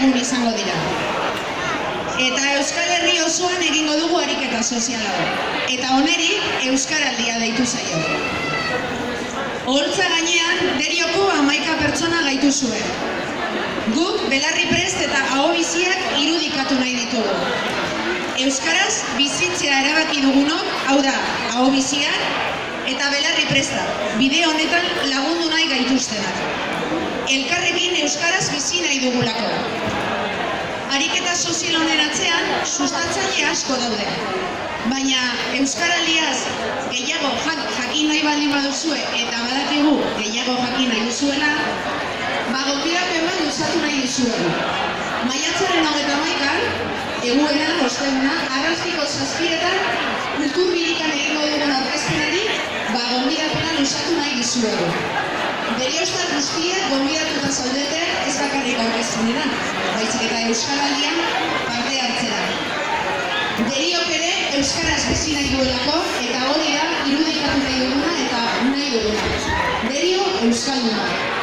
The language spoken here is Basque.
egun izango dira. Eta Euskal Herri osoan egingo dugu ariketa soziala. Eta oneri Euskaraldia deitu zaio. Oholtza gainean Derioko 11 pertsona gaitu zuen. Guk belarri prest eta ahobiziak irudikatu nahi ditugu. Euskaraz bizitzea erabaki dugunok, hau da, ahobiziak eta belarri presta, bide honetan lagundu nahi gaituztenak. Elkarrekin euskaraz bizi nahi dugulako. Ariketa sozial honen atzean sustatzaile asko daude. Baina Euskaraldiaz gehiago jakin nahi baldin baduzue eta badakigu gehiago jakin nahi duzuela, gonbidapena luzatu nahi dizuegu. Maiatzaren 21an, egunean, osteguna, arrastiko 7etan, kulturbirikan egingo dugun aurkezpenari, gonbidapena luzatu nahi dizuegu. Deriostar guztiak gonbidatuta zaudete ez bakarrik aurkezpenera, baizik eta Euskaraldian parte hartzera. Deriok ere euskaraz bizi nahi duelako eta hori da irudikatu nahi duguna eta nahi duguna. Derio euskalduna.